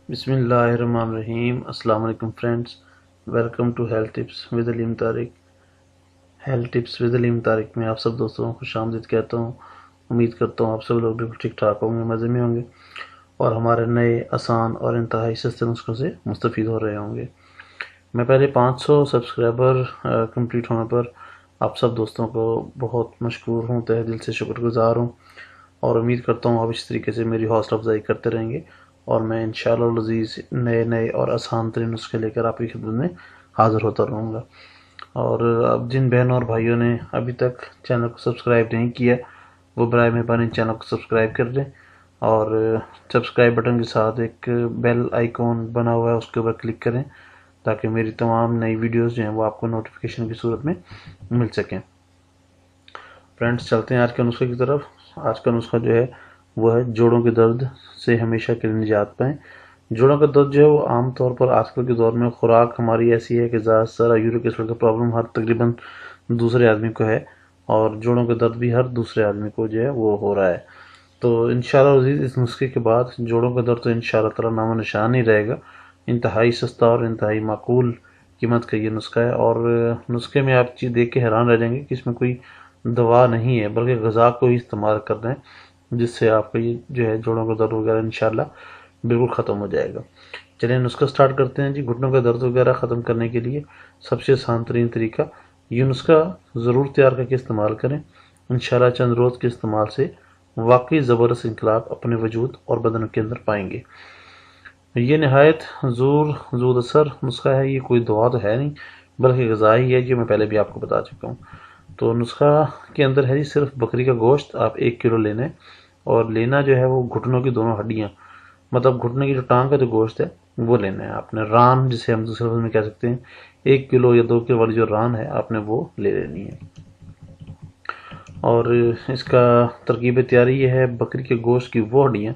بسم اللہ الرحمن الرحیم۔ السلام علیکم friends, welcome to health tips with Aleem Tariq. Health tips with Aleem Tariq میں آپ سب دوستوں کو خوش آمدید کہتا ہوں۔ امید کرتا ہوں آپ سب لوگ بالکل ٹھیک ٹھاک ہوں گے، مزے میں ہوں گے اور ہمارے نئے آسان اور انتہائی سستے نسخوں سے مستفید ہو رہے ہوں گے۔ میں پہلے 500 سبسکرائبر کمپلیٹ ہونے پر آپ سب دوستوں کو بہت مشکور ہوں، تہہ دل سے شکر گزار ہوں اور امید کرتا ہوں آپ اس طریقے سے میری حوصلہ افزائی کرتے رہیں گے اور میں انشاءاللہ العزیز نئے اور آسان ترین نسخے لے کر آپ کی خدمت میں حاضر ہوتا رہوں گا۔ اور اب جن بہنوں اور بھائیوں نے ابھی تک چینل کو سبسکرائب نہیں کیا وہ برائے مہربانی چینل کو سبسکرائب کر دیں اور سبسکرائب بٹن کے ساتھ ایک بیل آئیکن بنا ہوا ہے، اس کے اوپر کلک کریں تاکہ میری تمام نئی ویڈیوز جو ہیں وہ آپ کو نوٹیفیکیشن کی صورت میں مل سکیں۔ فرینڈز چلتے ہیں آج کے نسخے کی طرف۔ آج کا نسخہ جو ہے وہ ہے جوڑوں کے درد سے ہمیشہ کے لیے نجات پائیں۔ جوڑوں کا درد جو ہے وہ عام طور پر آج کل کے دور میں خوراک ہماری ایسی ہے کہ زیادہ سے زیادہ یورک ایسڈ کا پرابلم ہر تقریباً دوسرے آدمی کو ہے اور جوڑوں کا درد بھی ہر دوسرے آدمی کو جو ہے وہ ہو رہا ہے۔ تو انشاءاللہ عزیز اس نسخے کے بعد جوڑوں کا درد تو انشاءاللہ تعالی نام و نشان ہی رہے گا۔ انتہائی سستا اور انتہائی معقول قیمت کا یہ نسخہ ہے اور نسخے میں آپ چیز دیکھ کے حیران رہ جائیں گے کہ اس میں کوئی دوا نہیں ہے بلکہ غذا کو ہی استعمال کر دیں، جس سے آپ کا یہ جو ہے جوڑوں کا درد وغیرہ انشاءاللہ بالکل ختم ہو جائے گا۔ چلیں نسخہ سٹارٹ کرتے ہیں جی۔ گھٹنوں کا درد وغیرہ ختم کرنے کے لیے سب سے آسان ترین طریقہ یہ نسخہ ضرور تیار کر کے استعمال کریں۔ انشاءاللہ چند روز کے استعمال سے واقعی زبردست انقلاب اپنے وجود اور بدن کے اندر پائیں گے۔ یہ نہایت زود اثر نسخہ ہے، یہ کوئی دوا تو ہے نہیں بلکہ غذائی ہے جو میں پہلے بھی آپ کو بتا چکا ہوں۔ تو نسخہ کے اندر ہے جی صرف بکری کا گوشت آپ 1 کلو لینا ہے اور لینا جو ہے وہ گھٹنوں کی دونوں ہڈیاں، مطلب گھٹنے کی جو ٹانگ کا جو گوشت ہے وہ لینا ہے آپ نے۔ ران جسے ہم دوسرے لفظ میں کہہ سکتے ہیں، 1 کلو یا 2 کلو والی جو ران ہے آپ نے وہ لے لینی ہے۔ اور اس کا ترکیب تیاری یہ ہے، بکری کے گوشت کی وہ ہڈیاں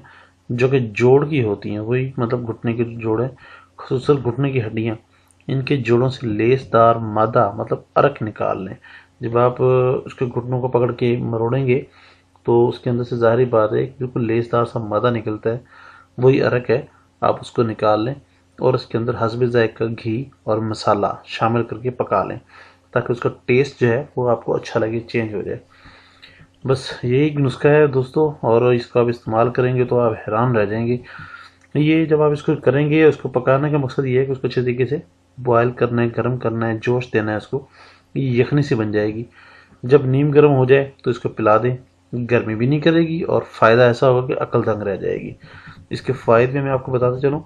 جو کہ جوڑ کی ہوتی ہیں، وہی مطلب گھٹنے کے جوڑ ہیں، خصوصاً گھٹنے کی ہڈیاں، ان کے جوڑوں سے لیس دار مادہ مطلب ارک نکال لیں۔ جب آپ اس کے گھٹنوں کو پکڑ کے مروڑیں گے تو اس کے اندر سے ظاہری بات ہے بالکل لیس دار سا مادہ نکلتا ہے، وہی ارک ہے، آپ اس کو نکال لیں اور اس کے اندر حسب ذائقہ گھی اور مسالہ شامل کر کے پکا لیں تاکہ اس کا ٹیسٹ جو ہے وہ آپ کو اچھا لگے، چینج ہو جائے۔ بس یہی نسخہ ہے دوستو، اور اس کو آپ استعمال کریں گے تو آپ حیران رہ جائیں گے۔ یہ جب آپ اس کو کریں گے، اس کو پکانے کا مقصد یہ ہے کہ اس کو اچھے طریقے سے بوائل کرنا ہے، گرم کرنا ہے، جوش دینا ہے اس کو، یہ یخنی سی بن جائے گی۔ جب نیم گرم ہو جائے تو اس کو پلا دیں، گرمی بھی نہیں کرے گی اور فائدہ ایسا ہوگا کہ عقل دنگ رہ جائے گی۔ اس کے فائدے میں آپ کو بتاتا چلوں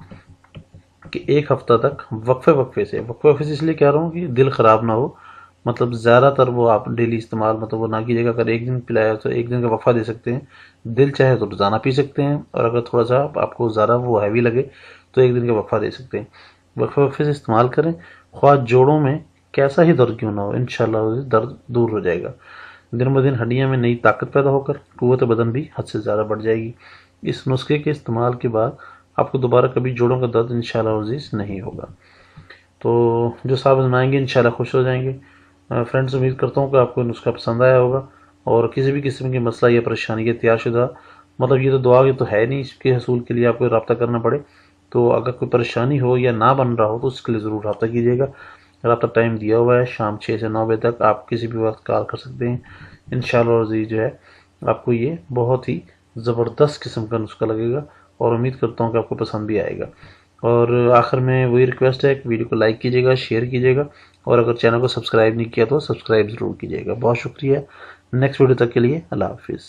کہ 1 ہفتہ تک وقفے سے اس لیے کہہ رہا ہوں کہ دل خراب نہ ہو، مطلب زیادہ تر وہ آپ ڈیلی استعمال مطلب وہ نہ کیجیے گا۔ اگر 1 دن پلایا تو 1 دن کا وقفہ دے سکتے ہیں، دل چاہے تو روزانہ پی سکتے ہیں اور اگر تھوڑا سا آپ کو زیادہ وہ ہیوی لگے تو 1 دن کا وقفہ دے سکتے ہیں۔ وقفے سے استعمال کریں، خواہ جوڑوں میں کیسا ہی درد کیوں نہ ہو، انشاءاللہ درد دور ہو جائے گا۔ دن بدن ہڈیاں میں نئی طاقت پیدا ہو کر قوت بدن بھی حد سے زیادہ بڑھ جائے گی۔ اس نسخے کے استعمال کے بعد آپ کو دوبارہ کبھی جوڑوں کا درد انشاءاللہ عزیز نہیں ہوگا۔ تو جو صاحب آزمائیں گے انشاءاللہ خوش ہو جائیں گے۔ فرینڈز امید کرتا ہوں کہ آپ کو نسخہ پسند آیا ہوگا اور کسی بھی قسم کی مسئلہ یا پریشانی کے تیار شدہ، مطلب یہ تو دعا یہ تو ہے نہیں، اس کے حصول کے لیے آپ کو رابطہ کرنا پڑے، تو اگر کوئی پریشانی ہو یا نہ بن رہا ہو تو اس کے لیے ضرور رابطہ کیجیے گا۔ رابطہ ٹائم دیا ہوا ہے، شام 6 سے 9 بجے تک آپ کسی بھی وقت کال کر سکتے ہیں۔ انشاءاللہ عزیز جو ہے آپ کو یہ بہت ہی زبردست قسم کا نسخہ لگے گا اور امید کرتا ہوں کہ آپ کو پسند بھی آئے گا۔ اور آخر میں وہی ریکویسٹ ہے کہ ویڈیو کو لائک کیجیے گا، شیئر کیجیے گا اور اگر چینل کو سبسکرائب نہیں کیا تو سبسکرائب ضرور کیجیے گا۔ بہت شکریہ۔ نیکسٹ ویڈیو تک کے لیے اللہ حافظ۔